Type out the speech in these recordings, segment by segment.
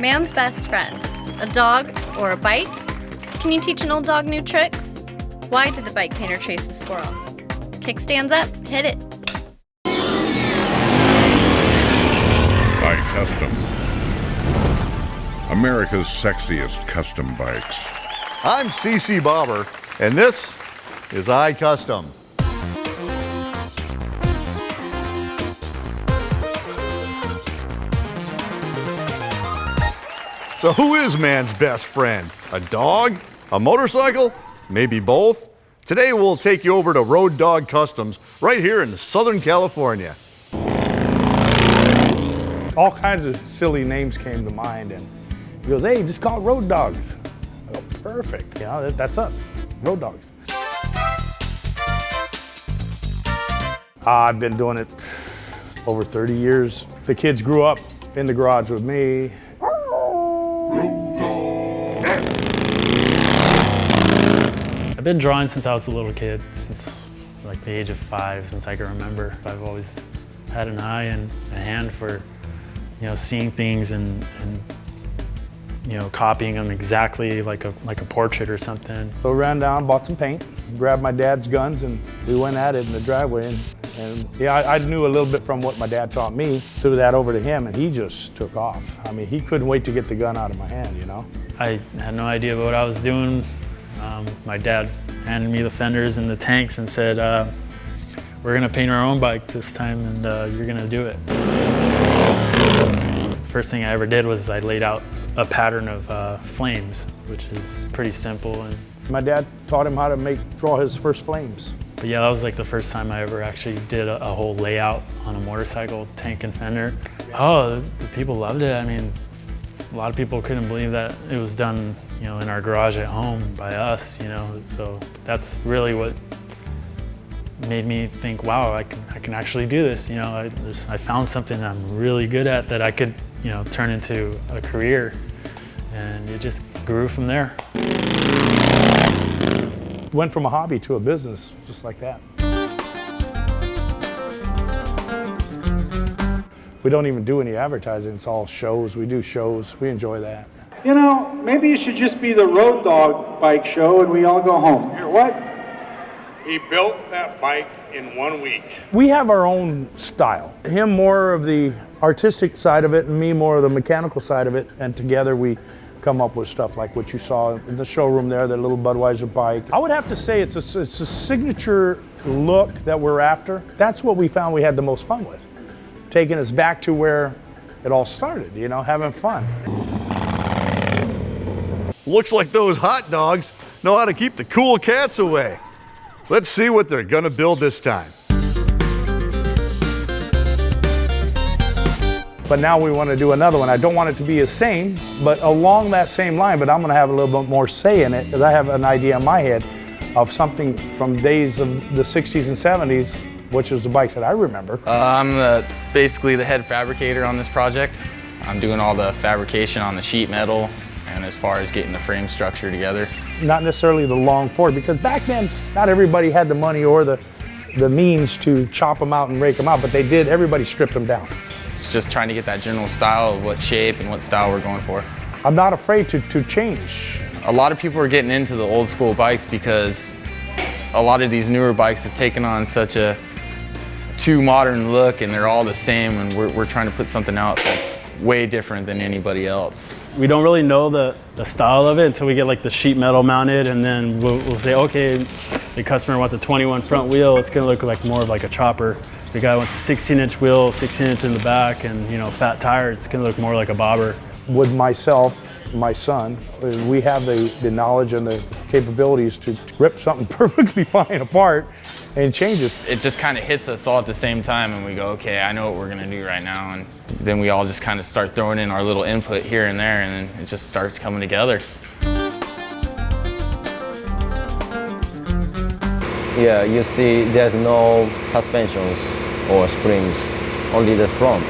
Man's best friend, a dog or a bike? Can you teach an old dog new tricks? Why did the bike painter chase the squirrel? Kickstands up, hit it. iKuztom. America's sexiest custom bikes. I'm CC Bobber, and this is iKuztom. So who is man's best friend? A dog? A motorcycle? Maybe both? Today we'll take you over to Road Dog Customs right here in Southern California. All kinds of silly names came to mind, and he goes, hey, just call it Road Dogs. I go, perfect, you know, that's us, Road Dogs. I've been doing it over 30 years. The kids grew up in the garage with me. I've been drawing since I was a little kid, since like the age of 5, since I can remember. I've always had an eye and a hand for, you know, seeing things and you know, copying them exactly like a portrait or something. So I ran down, bought some paint, grabbed my dad's guns, and we went at it in the driveway. And yeah, I knew a little bit from what my dad taught me, threw that over to him, and he just took off. I mean, he couldn't wait to get the gun out of my hand, you know? I had no idea what I was doing. My dad handed me the fenders and the tanks and said, we're gonna paint our own bike this time, and you're gonna do it. First thing I ever did was I laid out a pattern of flames, which is pretty simple. And my dad taught him how to draw his first flames. But yeah, that was like the first time I ever actually did a whole layout on a motorcycle, tank and fender. Oh, the people loved it. I mean, a lot of people couldn't believe that it was done, you know, in our garage at home by us, you know. So that's really what made me think, wow, I can actually do this. You know, I found something I'm really good at that I could, you know, turn into a career, and it just grew from there. Went from a hobby to a business, just like that. We don't even do any advertising, it's all shows. We do shows, we enjoy that. You know, maybe it should just be the Road Dog bike show and we all go home. Here, what? He built that bike in 1 week. We have our own style. Him more of the artistic side of it and me more of the mechanical side of it, and together we come up with stuff like what you saw in the showroom there, that little Budweiser bike. I would have to say it's a signature look that we're after. That's what we found we had the most fun with. Taking us back to where it all started, you know, having fun. Looks like those hot dogs know how to keep the cool cats away. Let's see what they're gonna build this time. But now we want to do another one. I don't want it to be the same, but along that same line, but I'm going to have a little bit more say in it, because I have an idea in my head of something from days of the 60s and 70s, which is the bikes that I remember. I'm basically the head fabricator on this project. I'm doing all the fabrication on the sheet metal, and as far as getting the frame structure together. Not necessarily the long fork, because back then, not everybody had the money or the means to chop them out and rake them out, but they did, everybody stripped them down. It's just trying to get that general style of what shape and what style we're going for. I'm not afraid to change. A lot of people are getting into the old school bikes because a lot of these newer bikes have taken on such a too modern look, and they're all the same, and we're trying to put something out that's way different than anybody else. We don't really know the style of it until we get like the sheet metal mounted, and then we'll say, okay, the customer wants a 21 front wheel, it's gonna look like more of like a chopper. The guy wants a 16-inch wheel, 16-inch in the back, and you know, fat tires, it's gonna look more like a bobber. With myself, my son, we have the knowledge and the capabilities to rip something perfectly fine apart and change it. It just kind of hits us all at the same time, and we go, okay, I know what we're gonna do right now, and then we all just kind of start throwing in our little input here and there, and then it just starts coming together. Yeah, you see there's no suspensions or springs, only the front.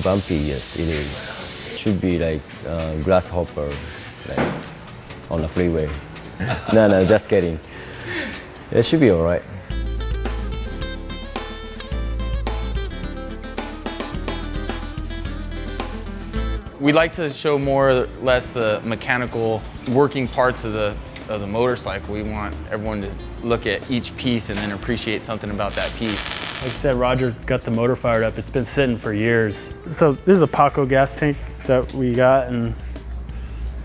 Bumpy, yes, it is. Should be like grasshopper, like on the freeway. No, just kidding. It should be all right. We like to show more or less the mechanical working parts of the motorcycle. We want everyone to look at each piece and then appreciate something about that piece. Like I said, Roger got the motor fired up. It's been sitting for years. So this is a Paco gas tank that we got, and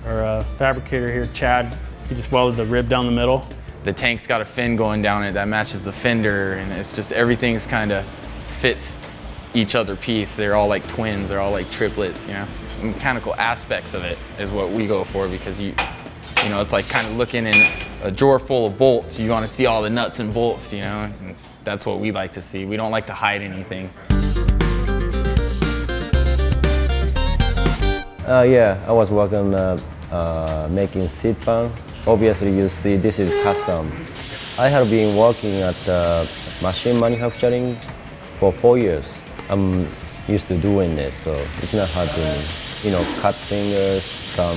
our fabricator here, Chad, he just welded the rib down the middle. The tank's got a fin going down it that matches the fender, and it's just everything's kind of fits each other piece. They're all like twins, they're all like triplets, you know. The mechanical aspects of it is what we go for, because you know, it's like kind of looking in a drawer full of bolts. You want to see all the nuts and bolts, you know, and that's what we like to see. We don't like to hide anything. Yeah, I was working making seat pan. Obviously, you see this is custom. I have been working at machine manufacturing for 4 years. I'm used to doing this, so it's not hard to me. You know, cut fingers, some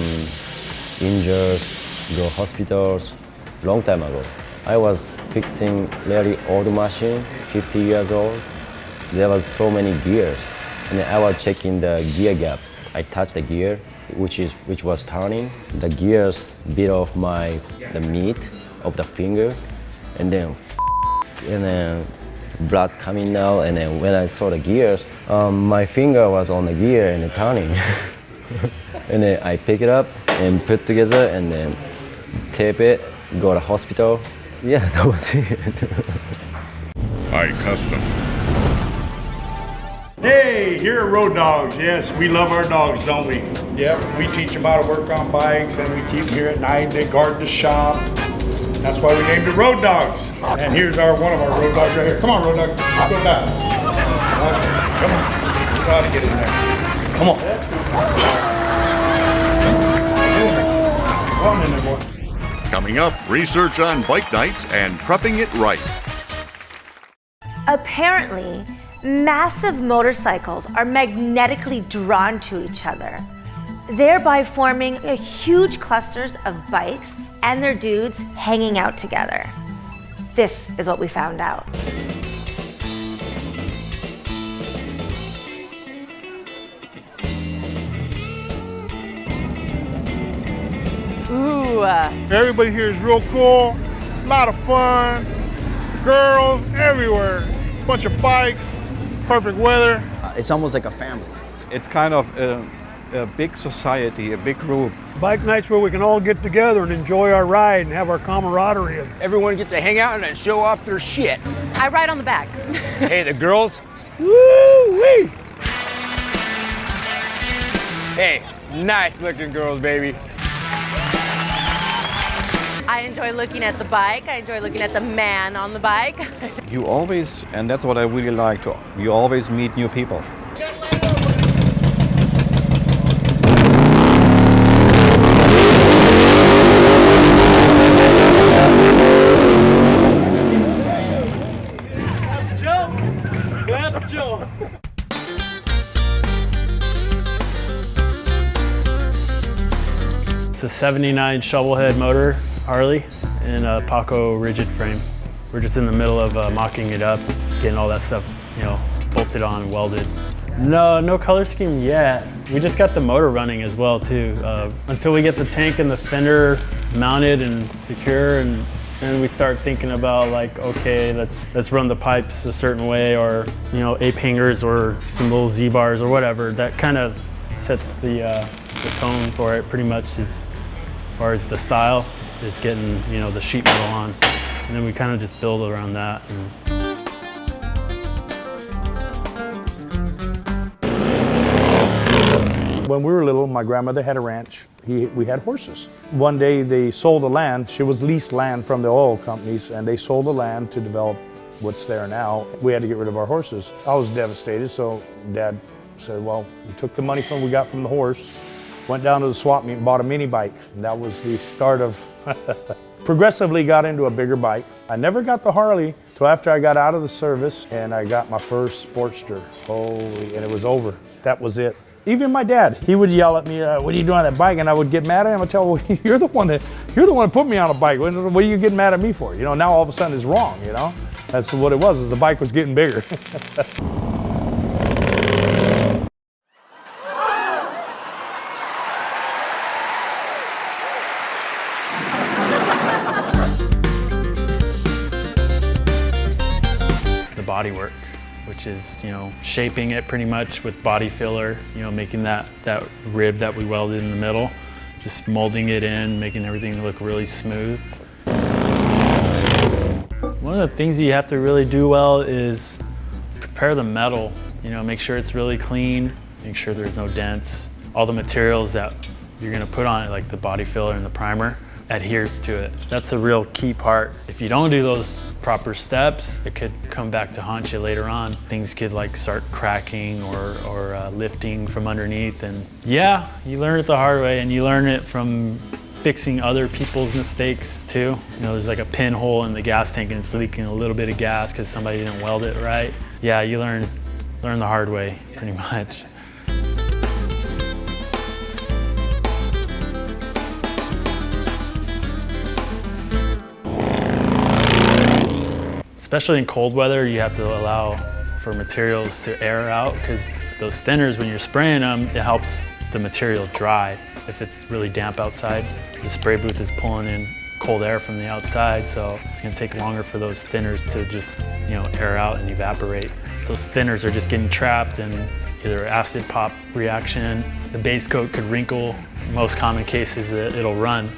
injuries, go hospitals. Long time ago, I was fixing really old machine, 50 years old. There was so many gears, and I was checking the gear gaps. I touched the gear, which was turning. The gears bit off the meat of the finger, and then blood coming out. And then when I saw the gears, my finger was on the gear and turning. And then I pick it up and put together, and then tape it, go to hospital. Yeah, that was it. iKuztom. Hey, here are Road Dogs. Yes, we love our dogs, don't we? Yep, we teach them how to work on bikes, and we keep them here at night. They guard the shop. That's why we named it Road Dogs. And here's one of our Road Dogs right here. Come on, Road Dog. Let's go down. Come on. You got to get in there. Come on. Come on in there, boy. Coming up, research on bike nights and prepping it right. Apparently, massive motorcycles are magnetically drawn to each other, thereby forming huge clusters of bikes and their dudes hanging out together. This is what we found out. Ooh. Everybody here is real cool, a lot of fun, girls everywhere, bunch of bikes, perfect weather. It's almost like a family. It's kind of a big society, a big group. Bike nights where we can all get together and enjoy our ride and have our camaraderie. Everyone gets to hang out and show off their shit. I ride on the back. Hey, the girls. Woo-wee! Hey, nice looking girls, baby. I enjoy looking at the bike. I enjoy looking at the man on the bike. You always, and that's what I really like, you always meet new people. Let's jump! It's a 79 shovelhead motor, Harley, and a Paco rigid frame. We're just in the middle of mocking it up, getting all that stuff, you know, bolted on, welded. No color scheme yet. We just got the motor running as well too. Until we get the tank and the fender mounted and secure, and then we start thinking about like, okay, let's run the pipes a certain way, or you know, ape hangers or some little Z-bars or whatever. That kind of sets the tone for it pretty much as far as the style is getting, you know, the sheet metal on. And then we kind of just build around that. When we were little, my grandmother had a ranch. We had horses. One day they sold the land. She was leased land from the oil companies, and they sold the land to develop what's there now. We had to get rid of our horses. I was devastated, so Dad said, well, we took the money we got from the horse, went down to the swap meet and bought a mini bike. And that was the start of progressively got into a bigger bike. I never got the Harley till after I got out of the service and I got my first Sportster. Holy, and it was over. That was it. Even my dad, he would yell at me, what are you doing on that bike? And I would get mad at him and tell him, well, you're the one that put me on a bike. What are you getting mad at me for? You know, now all of a sudden it's wrong, you know? That's what it was, is the bike was getting bigger. bodywork, which is, shaping it pretty much with body filler, making that rib that we welded in the middle, just molding it in, making everything look really smooth. One of the things you have to really do well is prepare the metal, make sure it's really clean, make sure there's no dents. All the materials that you're gonna put on it, like the body filler and the primer, adheres to it. That's a real key part. If you don't do those proper steps, it could come back to haunt you later on. Things could like start cracking or lifting from underneath. And yeah, you learn it the hard way, and you learn it from fixing other people's mistakes too. There's like a pinhole in the gas tank and it's leaking a little bit of gas because somebody didn't weld it right. Yeah, you learn the hard way pretty much. Especially in cold weather, you have to allow for materials to air out, because those thinners, when you're spraying them, it helps the material dry. If it's really damp outside, the spray booth is pulling in cold air from the outside, so it's gonna take longer for those thinners to just, air out and evaporate. Those thinners are just getting trapped in either acid pop reaction, the base coat could wrinkle. In most common cases, it'll run.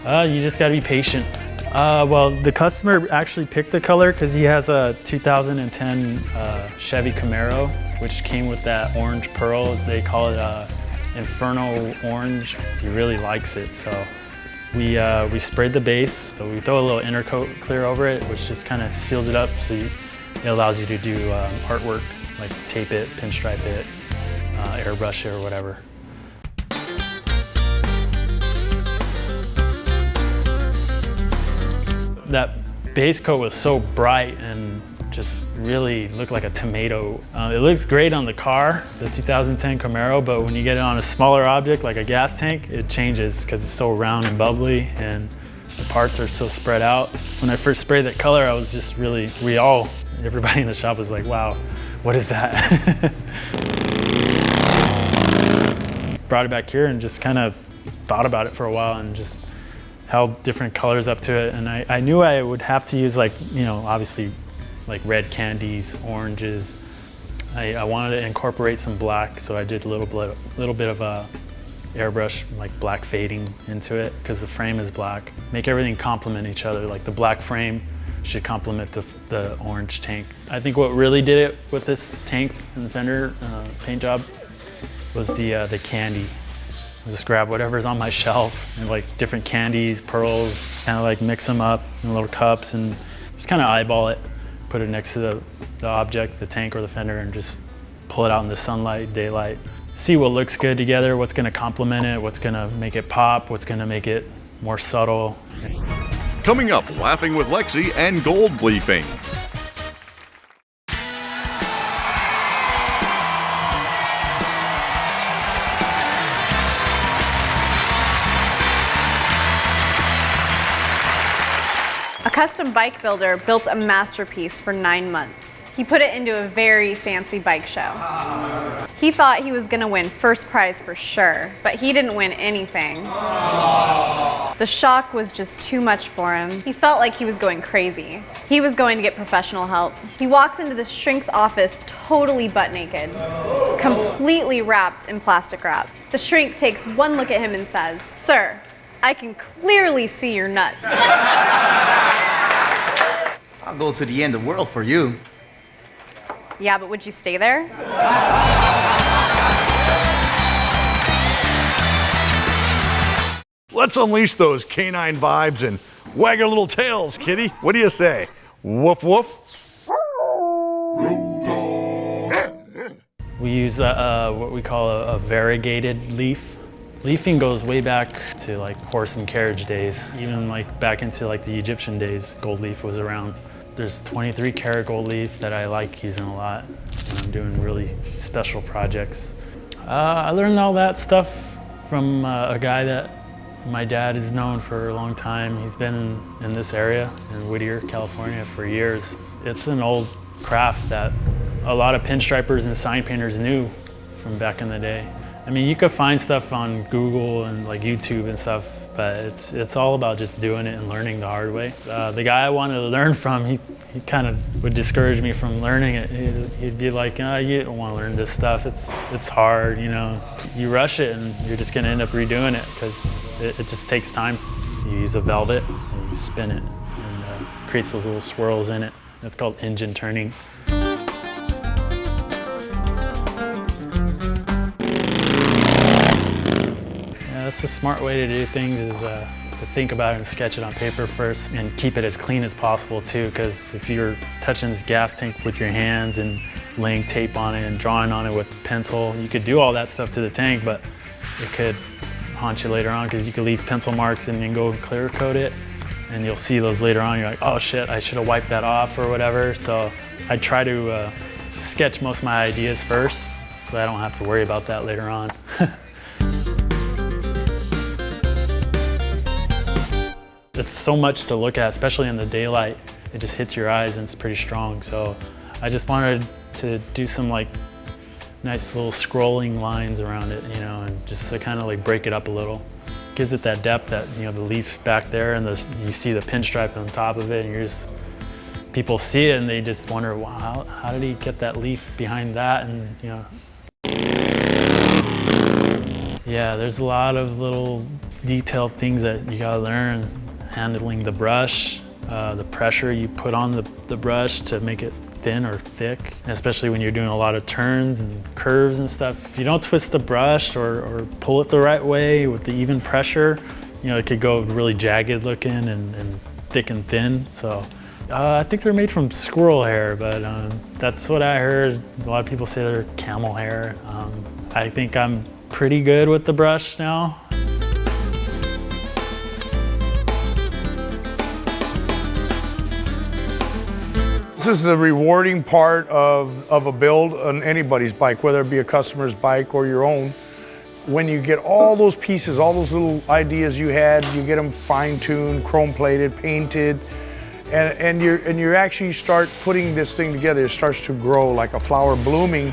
You just gotta be patient. Well, the customer actually picked the color because he has a 2010 Chevy Camaro, which came with that orange pearl. They call it Inferno Orange. He really likes it, so we sprayed the base. So we throw a little inner coat clear over it, which just kind of seals it up, so it allows you to do artwork, like tape it, pinstripe it, airbrush it, or whatever. That base coat was so bright and just really looked like a tomato. It looks great on the car, the 2010 Camaro, but when you get it on a smaller object like a gas tank, it changes because it's so round and bubbly and the parts are so spread out. When I first sprayed that color, I was just really, everybody in the shop was like, wow, what is that? Brought it back here and just kind of thought about it for a while and just held different colors up to it, and I knew I would have to use obviously like red candies, oranges. I wanted to incorporate some black, so I did a little bit of a airbrush, like black fading into it, because the frame is black. Make everything complement each other, like the black frame should complement the orange tank. I think what really did it with this tank and fender paint job was the candy. Just grab whatever's on my shelf and like different candies, pearls, kind of like mix them up in little cups and just kind of eyeball it, put it next to the object, the tank or the fender, and just pull it out in the sunlight, daylight. See what looks good together, what's gonna complement it, what's gonna make it pop, what's gonna make it more subtle. Coming up, Laughing with Lexi and gold leafing. A custom bike builder built a masterpiece for 9 months. He put it into a very fancy bike show. He thought he was gonna win first prize for sure, but he didn't win anything. The shock was just too much for him. He felt like he was going crazy. He was going to get professional help. He walks into the shrink's office totally butt naked, completely wrapped in plastic wrap. The shrink takes one look at him and says, "Sir, I can clearly see your nuts." I'll go to the end of the world for you. Yeah, but would you stay there? Let's unleash those canine vibes and wag our little tails, kitty. What do you say? Woof woof. We use what we call a variegated leaf. Leafing goes way back to like horse and carriage days, even like back into like the Egyptian days, gold leaf was around. There's 23 karat gold leaf that I like using a lot when I'm doing really special projects. I learned all that stuff from a guy that my dad is known for a long time. He's been in this area in Whittier, California for years. It's an old craft that a lot of pinstripers and sign painters knew from back in the day. I mean, you could find stuff on Google and like YouTube and stuff, but it's all about just doing it and learning the hard way. The guy I wanted to learn from, he kind of would discourage me from learning it. He'd be like, oh, you don't want to learn this stuff. It's hard, you know. You rush it and you're just going to end up redoing it because it just takes time. You use a velvet and you spin it and creates those little swirls in it. That's called engine turning. That's the smart way to do things is to think about it and sketch it on paper first and keep it as clean as possible too, because if you're touching this gas tank with your hands and laying tape on it and drawing on it with a pencil, you could do all that stuff to the tank, but it could haunt you later on because you could leave pencil marks and then go clear coat it and you'll see those later on. You're like, oh shit, I should have wiped that off or whatever. So I try to sketch most of my ideas first so I don't have to worry about that later on. It's so much to look at, especially in the daylight. It just hits your eyes and it's pretty strong. So I just wanted to do some like nice little scrolling lines around it, you know, and just to kind of like break it up a little. Gives it that depth that, you know, the leaf's back there and you see the pinstripe on top of it and people see it and they just wonder, wow, how did he get that leaf behind that? And, you know. Yeah, there's a lot of little detailed things that you gotta learn. Handling the brush, the pressure you put on the brush to make it thin or thick, and especially when you're doing a lot of turns and curves and stuff. If you don't twist the brush or pull it the right way with the even pressure, you know, it could go really jagged looking and thick and thin. So I think they're made from squirrel hair, but that's what I heard. A lot of people say they're camel hair. I think I'm pretty good with the brush now. This is the rewarding part of a build on anybody's bike, whether it be a customer's bike or your own. When you get all those pieces, all those little ideas you had, you get them fine-tuned, chrome-plated, painted, and you actually start putting this thing together. It starts to grow like a flower blooming.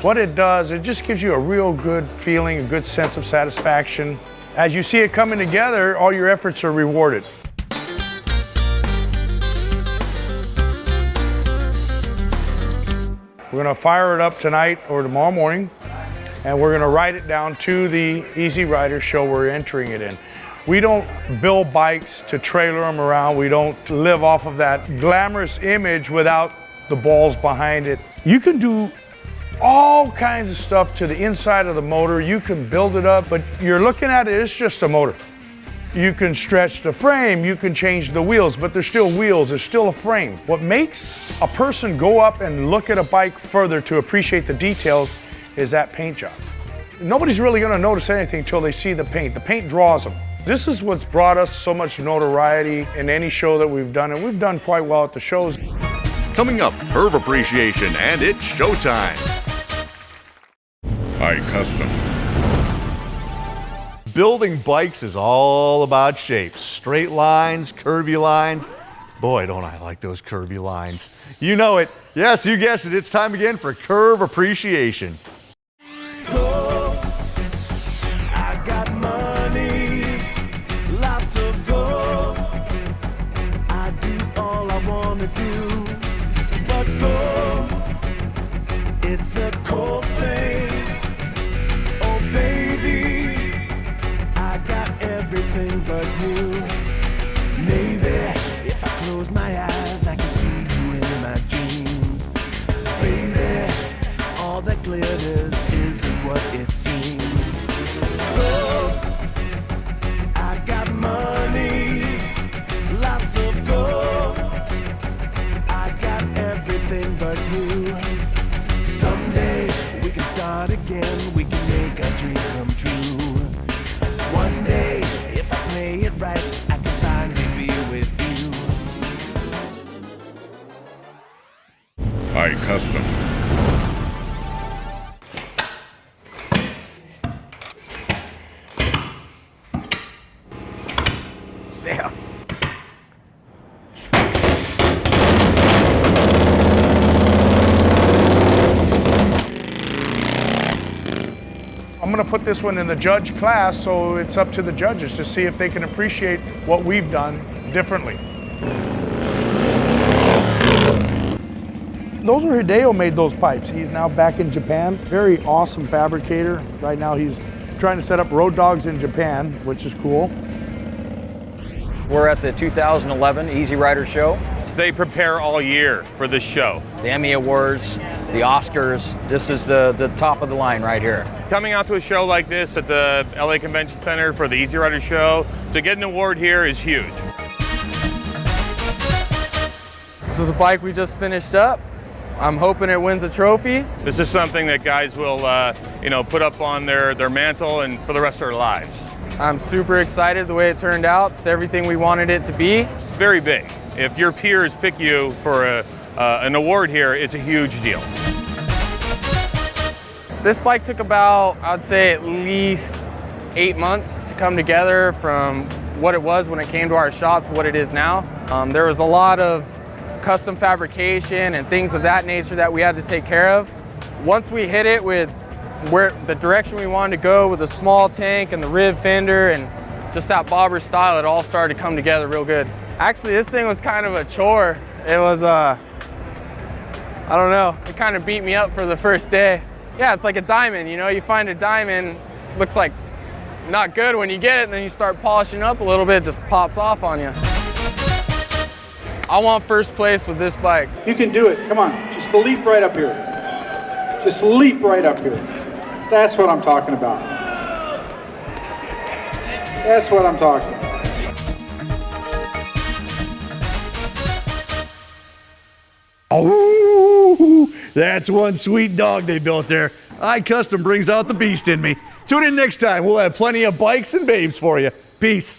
What it does, it just gives you a real good feeling, a good sense of satisfaction. As you see it coming together, all your efforts are rewarded. We're gonna fire it up tonight or tomorrow morning, and we're gonna ride it down to the Easy Rider show we're entering it in. We don't build bikes to trailer them around. We don't live off of that glamorous image without the balls behind it. You can do all kinds of stuff to the inside of the motor. You can build it up, but you're looking at it, it's just a motor. You can stretch the frame, you can change the wheels, but they're still wheels, there's still a frame. What makes a person go up and look at a bike further to appreciate the details is that paint job. Nobody's really gonna notice anything until they see the paint. The paint draws them. This is what's brought us so much notoriety in any show that we've done, and we've done quite well at the shows. Coming up, Curve Appreciation, and it's showtime. iKuztom. Building bikes is all about shapes. Straight lines, curvy lines. Boy, don't I like those curvy lines. You know it. Yes, you guessed it. It's time again for Curve Appreciation. I got money, lots of gold. I do all I wanna do, but gold, it's a cold thing. Oh baby, I got everything but you. Maybe if I close my eyes, I can see you in my dreams. Baby, all that glitters isn't what it seems. Gold, I got money, lots of gold. I got everything but you. Someday we can start again, we can make our dream come true. One day, if I play it right, I can finally be with you. iKuztom. Sam. I'm gonna put this one in the judge class, so it's up to the judges to see if they can appreciate what we've done differently. Those are Hideo made those pipes. He's now back in Japan. Very awesome fabricator. Right now he's trying to set up road dogs in Japan, which is cool. We're at the 2011 Easy Rider Show. They prepare all year for this show. The Emmy Awards, the Oscars, this is the top of the line right here. Coming out to a show like this at the LA Convention Center for the Easy Rider Show, to get an award here is huge. This is a bike we just finished up. I'm hoping it wins a trophy. This is something that guys will put up on their mantle and for the rest of their lives. I'm super excited the way it turned out. It's everything we wanted it to be. Very big. If your peers pick you for an award here, it's a huge deal. This bike took about, I'd say, at least 8 months to come together from what it was when it came to our shop to what it is now. There was a lot of custom fabrication and things of that nature that we had to take care of. Once we hit it with where the direction we wanted to go with the small tank and the rib fender and just that bobber style, it all started to come together real good. Actually, this thing was kind of a chore. It was, I don't know, it kind of beat me up for the first day. Yeah, it's like a diamond, you find a diamond, looks like not good when you get it, and then you start polishing up a little bit, it just pops off on you. I want first place with this bike. You can do it. Come on. Just leap right up here. Just leap right up here. That's what I'm talking about. That's what I'm talking about. Oh, that's one sweet dog they built there. iKuztom brings out the beast in me. Tune in next time. We'll have plenty of bikes and babes for you. Peace.